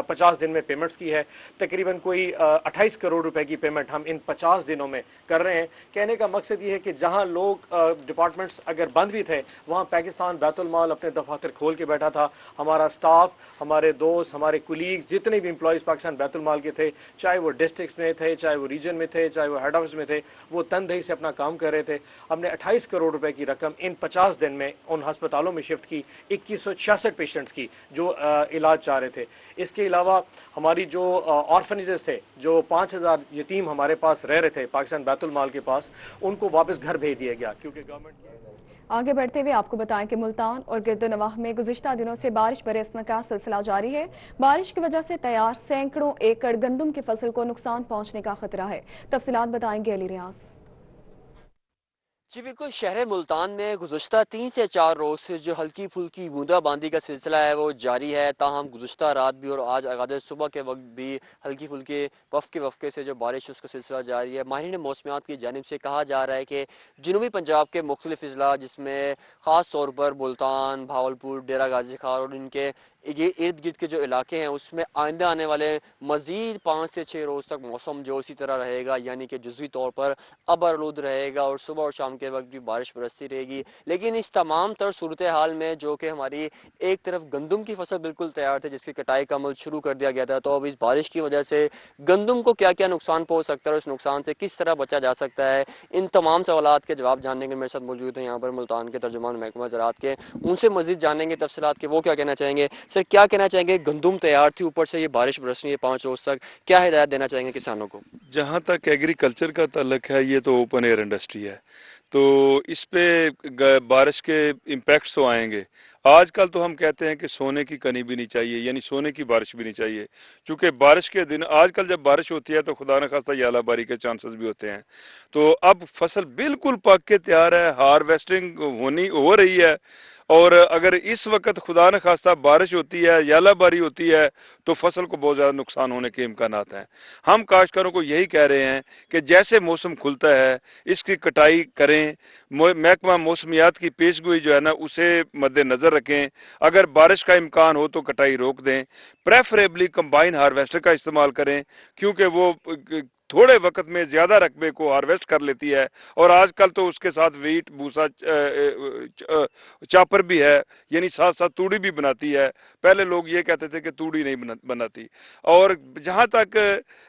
50 दिन में पेमेंट्स की है। तकरीबन कोई 28 करोड़ रुपए की पेमेंट हम इन 50 दिनों में कर रहे हैं। कहने का मकसद ये है कि जहां लोग डिपार्टमेंट्स अगर बंद भी थे, वहां पाकिस्तान बैतुल माल अपने दफातर खोल के बैठा था। हमारा स्टाफ, हमारे दोस्त, हमारे कुलीग्स, जितने भी एम्प्लॉयज पाकिस्तान बैतुल माल के थे, चाहे वो डिस्ट्रिक्ट्स में थे, चाहे वो रीजन में थे, चाहे वो हेड ऑफिस में थे, वो तनदेही से अपना काम कर रहे थे। हमने 28 करोड़ रुपए की रकम इन 50 दिन में उन अस्पतालों में शिफ्ट की, 2166 पेशेंट्स की जो इलाज चाह रहे थे। इसके अलावा हमारी जो ऑर्फनेजेस थे, जो 5000 यतीम हमारे पास रह रहे थे पाकिस्तान बैतुल माल के पास, उनको वापस घर भेज दिया गया क्योंकि गवर्नमेंट। आगे बढ़ते हुए आपको बताएं कि मुल्तान और गिरदनवाह में गुज़िश्ता दिनों से बारिश बरसने का सिलसिला जारी है। बारिश की वजह से तैयार सैकड़ों एकड़ गंदम की फसल को नुकसान पहुंचने का खतरा है। तफसीलात बताएंगे अली रियाज। जी बिल्कुल, शहर मुल्तान में गुज़श्ता 3 से 4 रोज से जो हल्की फुल्की बूंदाबांदी का सिलसिला है वो जारी है। ताहम गुज़श्ता रात भी और आज आगाज़ सुबह के वक्त भी हल्की फुल्की वफ़के से जो बारिश उसका सिलसिला जारी है। माहिरीन मौसमियात की जानिब से कहा जा रहा है कि जनूबी पंजाब के मुख्तलिफ अजला जिसमें ख़ास तौर पर मुल्तान, भावलपुर, डेरा गाजी खार और इनके ये इर्द गिर्द के जो इलाके हैं उसमें आइंदा आने वाले मजीद 5 से 6 रोज तक मौसम जो इसी तरह रहेगा, यानी कि जुज़वी तौर पर अबरआलूद रहेगा और सुबह और शाम के वक्त भी बारिश बरसती रहेगी। लेकिन इस तमाम तर सूरत हाल में जो कि हमारी एक तरफ गंदम की फसल बिल्कुल तैयार थी जिसकी कटाई का अमल शुरू कर दिया गया था, तो अब इस बारिश की वजह से गंदम को क्या क्या नुकसान पहुंच सकता है और इस नुकसान से किस तरह बचा जा सकता है, इन तमाम सवालात के जवाब जानने के मेरे साथ मौजूद हैं यहाँ पर मुल्तान के तर्जुमान महकमा ज़राअत के। उनसे मजीद जानेंगे तफसीलात के वो क्या कहना चाहेंगे। सर, क्या कहना चाहेंगे? गंदम तैयार थी, ऊपर से ये बारिश बरस रही है 5 रोज तक, क्या हिदायत देना चाहेंगे किसानों को? जहाँ तक एग्रीकल्चर का ताल्लुक है, ये तो ओपन एयर इंडस्ट्री है, तो इस पे बारिश के इम्पैक्ट्स तो आएंगे। आजकल तो हम कहते हैं कि सोने की कनी भी नहीं चाहिए, यानी सोने की बारिश भी नहीं चाहिए, क्योंकि बारिश के दिन आजकल जब बारिश होती है तो खुदा न खास्ता यालाबारी के चांसेस भी होते हैं। तो अब फसल बिल्कुल पक के तैयार है, हार्वेस्टिंग हो रही है, और अगर इस वक्त खुदा न खास्ता बारिश होती है, यालाबारी होती है, तो फसल को बहुत ज़्यादा नुकसान होने के इम्कानात हैं। हम काश्तकारों को यही कह रहे हैं कि जैसे मौसम खुलता है इसकी कटाई करें, महकमा मौसमियात की पेशगोई जो है ना उसे मद्देनजर रखें। अगर बारिश का इम्कान हो तो कटाई रोक दें, प्रेफरेबली कंबाइन हार्वेस्टर का इस्तेमाल करें, क्योंकि वो थोड़े वक्त में ज्यादा रकबे को हार्वेस्ट कर लेती है, और आजकल तो उसके साथ वीट भूसा चापर भी है, यानी साथ साथ तूड़ी भी बनाती है। पहले लोग ये कहते थे कि तूड़ी नहीं बनाती। और जहां तक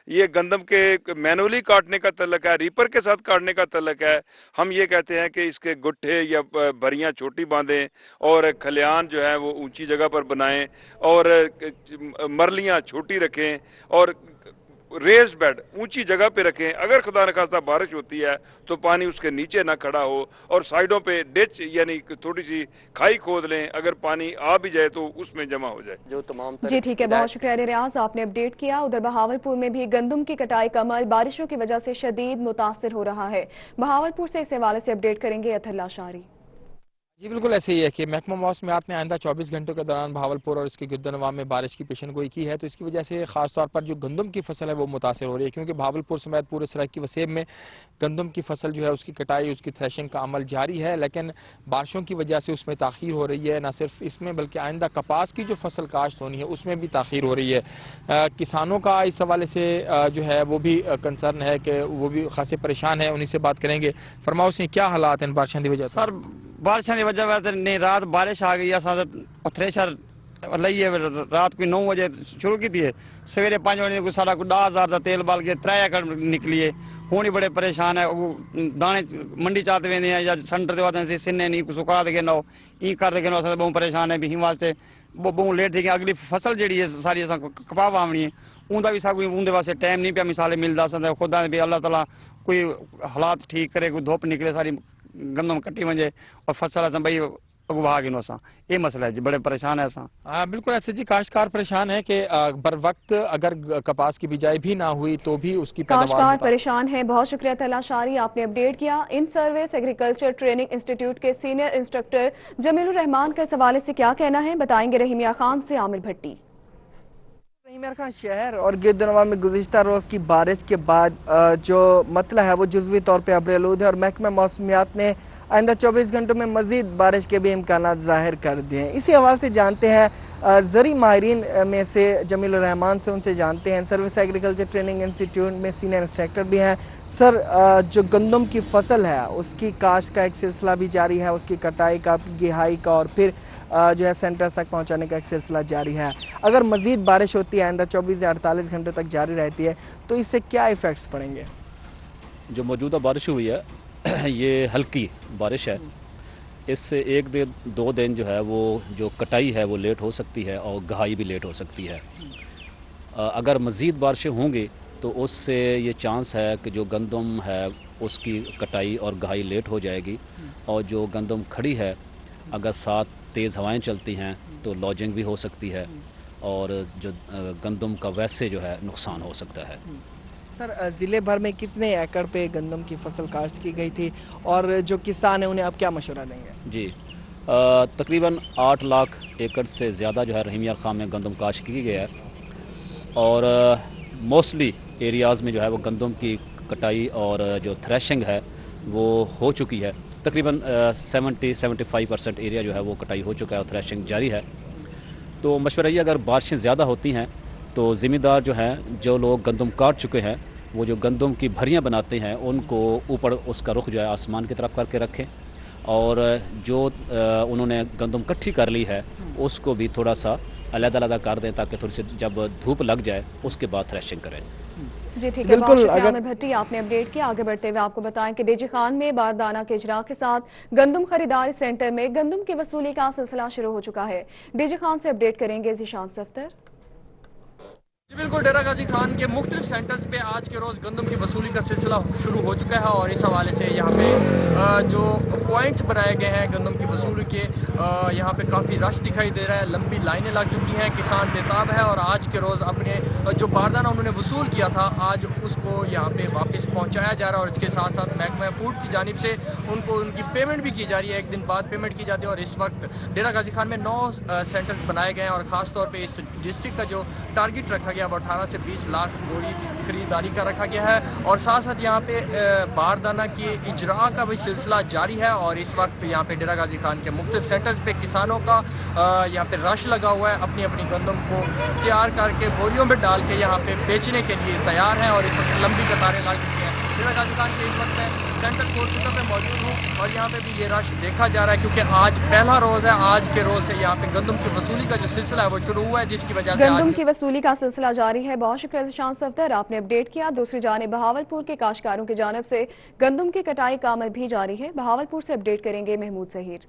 ये गंदम के मैनुअली काटने का तल्लक है, रीपर के साथ काटने का तल्लक है, हम ये कहते हैं कि इसके गुट्ठे या भरियां छोटी बांधें और खलियान जो है वो ऊंची जगह पर बनाएं और मरलियां छोटी रखें और रेस्ड बेड ऊंची जगह पे रखें। अगर खुदा न खास्ता बारिश होती है तो पानी उसके नीचे ना खड़ा हो, और साइडों पे डिच यानी थोड़ी सी खाई खोद लें, अगर पानी आ भी जाए तो उसमें जमा हो जाए। जो तमाम जी ठीक है, बहुत शुक्रिया रियाज, आपने अपडेट किया। उधर बहावलपुर में भी गंदम की कटाई का अमल बारिशों की वजह से शदीद मुतासिर हो रहा है। बहावलपुर से इस हवाले से अपडेट करेंगे अथर लाशारी। जी बिल्कुल ऐसे ही है कि महकमा मौसमियात ने आइंदा 24 घंटों के दौरान भावलपुर और इसके गिरदनवाह में बारिश की पेशनगोई की है, तो इसकी वजह से खासतौर पर जो गंदम की फसल है वो मुतासर हो रही है, क्योंकि भावलपुर समेत पूरे सराय की वसेब में गंदम की फसल जो है उसकी कटाई, उसकी थ्रेशिंग का अमल जारी है, लेकिन बारिशों की वजह से उसमें ताखीर हो रही है। न सिर्फ इसमें बल्कि आइंदा कपास की जो फसल काश्त होनी है उसमें भी ताखीर हो रही है। किसानों का इस हवाले से जो है वो भी कंसर्न है कि वो भी खासे परेशान है, उन्हीं से बात करेंगे। फरमाओ से क्या हालात हैं बारिशों की वजह से? सर बारिशों की वजह से नहीं, रात बारिश आ गई, थ्रेशर लइए रात को 9 बजे शुरू की थी, सवेरे 5 बजे को सारा 10,000 का तेल बाल के 3 एकड़ निकलिए। हूँ ही बड़े परेशान है, वो दाने मंडी चाहते वे या सेंटर दे आते सिन्ने नहीं कुछ सुखा दे नो ई कर दे नो, बहुत परेशान है भी वास्ते बहुत लेट थी। अगली फसल जी है सारी कपा वावनी है, उनका भी सब उनके वास्ते टाइम नहीं पिया मिसाले मिलता सकता। खुदा भी अल्लाह ताला कोई हालात ठीक करे, कोई धुप निकले, सारी गंदम कट्टी वजे और फसल असां भाई अगवा गिनो असां, ये मसला है जी, बड़े परेशान है असां। बिल्कुल ऐसे जी, काश्तकार परेशान है कि बर वक्त अगर कपास की बिजाई भी ना हुई तो भी उसकी काश्तकार परेशान है। बहुत शुक्रिया तलाशारी, आपने अपडेट किया। In service agriculture training institute के सीनियर इंस्ट्रक्टर जमीलुर रहमान का इस हवाले से क्या कहना है, बताएंगे रहीमिया खान से आमिर भट्टी। रहीम खान शहर और गिरदनवा में गुज़िश्ता रोज की बारिश के बाद जो मतला है वो जुज़वी तौर पे अब्रेलूद है और महकमा मौसमियात ने आइंदा 24 घंटों में मजीद बारिश के भी इम्कानात जाहिर कर दिए हैं। इसी हवाले से जानते हैं ज़री माहिरीन में से जमील रहमान से, उनसे जानते हैं। सर्विस एग्रीकल्चर ट्रेनिंग इंस्टीट्यूट में सीनियर इंस्ट्रक्टर भी हैं। सर, जो गंदम की फसल है उसकी काश्त का एक सिलसिला भी जारी है, उसकी कटाई का, गिहाई का और फिर जो है सेंटर तक पहुंचाने का एक सिलसिला जारी है। अगर मजीद बारिश होती है, आइंदा 24 से 48 घंटे तक जारी रहती है, तो इससे क्या इफेक्ट्स पड़ेंगे? जो मौजूदा बारिश हुई है ये हल्की बारिश है, इससे 1-2 दिन जो है वो जो कटाई है वो लेट हो सकती है और गहाई भी लेट हो सकती है। अगर मज़ीद बारिशें होंगी तो उससे ये चांस है कि जो गंदम है उसकी कटाई और गहाई लेट हो जाएगी और जो गंदम खड़ी है अगर साथ तेज़ हवाएं चलती हैं तो लॉजिंग भी हो सकती है और जो गंदम का वैसे जो है नुकसान हो सकता है। सर, ज़िले भर में कितने एकड़ पे गंदम की फसल काश्त की गई थी और जो किसान हैं उन्हें आप क्या मशवरा देंगे? जी, तकरीबन 8 लाख एकड़ से ज़्यादा जो है रहीम यार खां में गंदम काश्त की गई है और मोस्टली एरियाज़ में जो है वो गंदम की कटाई और जो थ्रेशिंग है वो हो चुकी है। तकरीबन 70-75% एरिया जो है वो कटाई हो चुका है और थ्रेशिंग जारी है। तो मशवरा ये, अगर बारिशें ज़्यादा होती हैं तो ज़िम्मेदार जो हैं, जो लोग गंदम काट चुके हैं, वो जो गंदम की भरियां बनाते हैं उनको ऊपर उसका रुख जो है आसमान की तरफ करके रखें और जो उन्होंने गंदम इकट्ठी कर ली है उसको भी थोड़ा सा अलग-अलग कर दें ताकि थोड़ी सी जब धूप लग जाए उसके बाद थ्रेशिंग करें। जी ठीक है, बिल्कुल। अगर भट्टी आपने अपडेट किया, आगे बढ़ते हुए आपको बताएं कि डीजी खान में बारदाना के इजरा के साथ गंदम खरीदारी सेंटर में गंदम की वसूली का सिलसिला शुरू हो चुका है। डीजी खान से अपडेट करेंगे ज़ीशान सफ्तर। जी बिल्कुल, डेरा गाजी खान के मुख्तलिफ सेंटर्स पे आज के रोज़ गंदम की वसूली का सिलसिला शुरू हो चुका है और इस हवाले से यहाँ पे जो पॉइंट्स बनाए गए हैं गंदम की वसूली के, यहाँ पे काफ़ी रश दिखाई दे रहा है, लंबी लाइनें लग चुकी हैं, किसान बेताब है और आज के रोज़ अपने जो बारदाना उन्होंने वसूल किया था आज उसको यहाँ पे वापस पहुँचाया जा रहा है और इसके साथ साथ महकमा फूड की जानिब से उनको उनकी पेमेंट भी की जा रही है, एक दिन बाद पेमेंट की जाती है। और इस वक्त डेरा गाजी खान में 9 सेंटर्स बनाए गए हैं और ख़ास तौर पर इस डिस्ट्रिक्ट का जो टारगेट रखा गया वो 18 से 20 लाख बोरी खरीदारी का रखा गया है और साथ साथ यहाँ पे बारदाना के इजरा का भी सिलसिला जारी है और इस वक्त यहाँ पे डेरा गाजी खान के मुख्तलिफ सेंटर्स पे किसानों का यहाँ पे रश लगा हुआ है, अपनी अपनी गंदम को तैयार करके बोरियों में डाल के यहाँ पे बेचने के लिए तैयार है और इस वक्त लंबी कतारें लग चुकी हैं। डेरा गाजी खान के इस वक्त मैं सेंटर कोर्ट पे मौजूद हूँ और यहाँ पे भी ये रश देखा जा रहा है क्योंकि आज पहला रोज है। आज के रोज से यहाँ पे गंदम की वसूली का जो सिलसिला है वो शुरू हुआ है जिसकी वजह से गंदम की वसूली का सिलसिला जारी है। बहुत शुक्रिया ज़ीशान सफ्तर, आपने अपडेट किया। दूसरी जानिब बहावलपुर के काश्तकारों की जानिब से गंदम की कटाई का अमल भी जारी है। बहावलपुर से अपडेट करेंगे महमूद जहीर।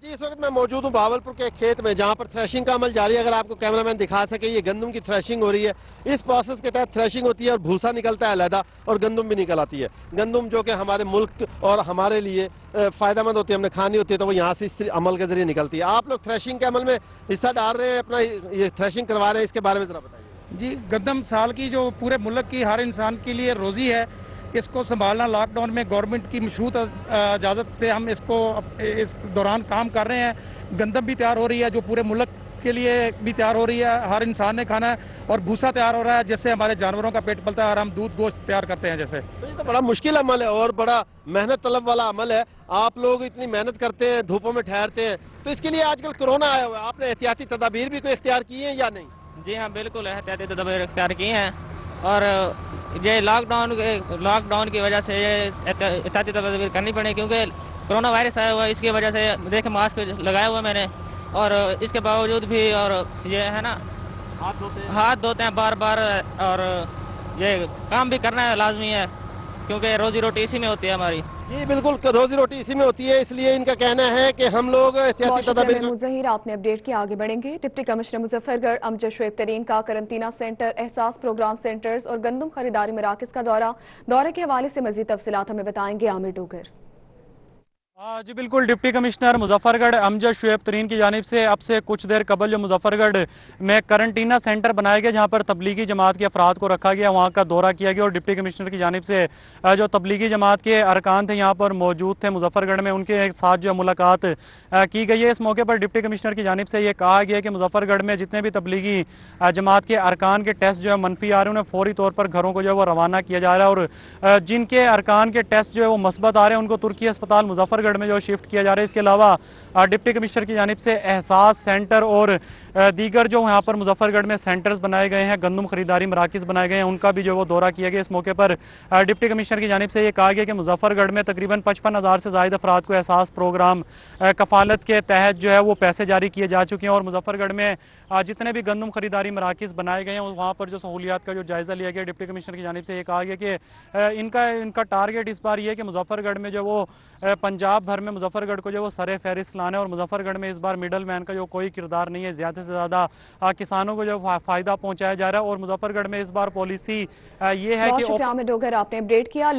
जी, इस वक्त मैं मौजूद हूँ बहावलपुर के एक खेत में जहाँ पर थ्रेशिंग का अमल जारी है। अगर आपको कैमरामैन दिखा सके, ये गंदम की थ्रेशिंग हो रही है। इस प्रोसेस के तहत थ्रेशिंग होती है और भूसा निकलता है अलहदा और गंदम भी निकल आती है। गंदम जो कि हमारे मुल्क और हमारे लिए फायदेमंद होती है, हमने खानी होती है, तो वो यहाँ से इस अमल के जरिए निकलती है। आप लोग थ्रेशिंग के अमल में हिस्सा डाल रहे हैं, अपना ये थ्रेशिंग करवा रहे हैं, इसके बारे में जरा बताइए। जी, गंदम साल की जो पूरे मुल्क की हर इंसान के लिए रोजी है, इसको संभालना लॉकडाउन में गवर्नमेंट की मशरूत इजाज़त से हम इसको इस दौरान काम कर रहे हैं। गंदम भी तैयार हो रही है जो पूरे मुल्क के लिए भी तैयार हो रही है, हर इंसान ने खाना है और भूसा तैयार हो रहा है जिससे हमारे जानवरों का पेट पलता है और हम दूध गोश्त तैयार करते हैं। जैसे तो ये तो बड़ा मुश्किल अमल है और बड़ा मेहनत तलब वाला अमल है। आप लोग इतनी मेहनत करते हैं, धूपों में ठहरते हैं, तो इसके लिए आजकल कोरोना आया हुआ है, आपने एहतियाती तदाबीर भी कोई इख्तियार की है या नहीं? जी हाँ, बिल्कुल एहतियाती तदाबीर इख्तियार की हैं और ये लॉकडाउन की वजह से ये एहतियाती तदाबीर करनी पड़ी क्योंकि कोरोना वायरस आया हुआ है। इसकी वजह से देख मास्क लगाया हुआ मैंने और इसके बावजूद भी और ये है ना हाथ धोते हैं बार बार और ये काम भी करना है लाजमी है क्योंकि रोजी रोटी इसी में होती है हमारी। जी बिल्कुल, रोजी रोटी इसी में होती है, इसलिए इनका कहना है कि हम लोग एहतियाती तदाबीर। मुज़हिर, आपने अपडेट किया, आगे बढ़ेंगे। डिप्टी कमिश्नर मुजफ्फरगढ़ अमजद शुएब तरीन का करंतना सेंटर, एहसास प्रोग्राम सेंटर्स और गंदम खरीदारी मराकज़ का दौरे के हवाले से मजीद तफसीलात हमें बताएंगे आमिर डोगर। जी बिल्कुल, डिप्टी कमिश्नर मुजफ्फरगढ़ अमजद शुएब तरीन की जानिब से अब से कुछ देर कबल जो मुजफ्फरगढ़ में करंटीना सेंटर बनाया गया जहां पर तबलीगी जमात के अफराद को रखा गया, वहां का दौरा किया गया और डिप्टी कमिश्नर की जानिब से जो तबलीगी जमात के अरकान थे यहाँ पर मौजूद थे मुजफ्फरगढ़ में, उनके साथ जो मुलाकात की गई है। इस मौके पर डिप्टी कमिश्नर की जानिब से ये कहा गया कि मुजफ्फरगढ़ में जितने भी तबलीगी जमात के अरकान के टेस्ट जो है मनफी आ रहे हैं उन्हें फौरी तौर पर घरों को जो है वो रवाना किया जा रहा है और जिनके अरकान के टेस्ट जो है वो मस्बत आ रहे हैं उनको तुर्की अस्पताल मुजफ्फरगढ़ में जो शिफ्ट किया जा रहा है। इसके अलावा डिप्टी कमिश्नर की जानिब से एहसास सेंटर और दीगर जो यहाँ पर मुजफ्फरगढ़ में सेंटर्स बनाए गए हैं, गंदम खरीदारी मराकिज बनाए गए हैं, उनका भी जो वो दौरा किया गया। इस मौके पर डिप्टी कमिश्नर की जानिब से ये कहा गया कि मुजफ्फरगढ़ में तकरीबन 55,000 से ज़ायद अफराद को एहसास प्रोग्राम कफालत के तहत जो है वो पैसे जारी किए जा चुके हैं और मुजफ्फरगढ़ में जितने भी गंदम खरीदारी मराकिज बनाए गए हैं वहाँ पर जो सहूलियात का जो जायजा लिया गया, डिप्टी कमिश्नर की जानिब से ये कहा गया कि इनका टारगेट इस बार ये है कि मुजफ्फरगढ़ में जो वो पंजाब भर में मुजफ्फरगढ़ को जो वो सरे फहरिस्त लाना है और मुजफ्फरगढ़ में इस बार मिडल मैन का जो कोई किरदार नहीं है, ज़्यादा से ज़्यादा किसानों को जो फायदा पहुंचाया जा रहा है और मुजफ्फरगढ़ में इस बार पॉलिसी ये है कि आपने अपडेट किया।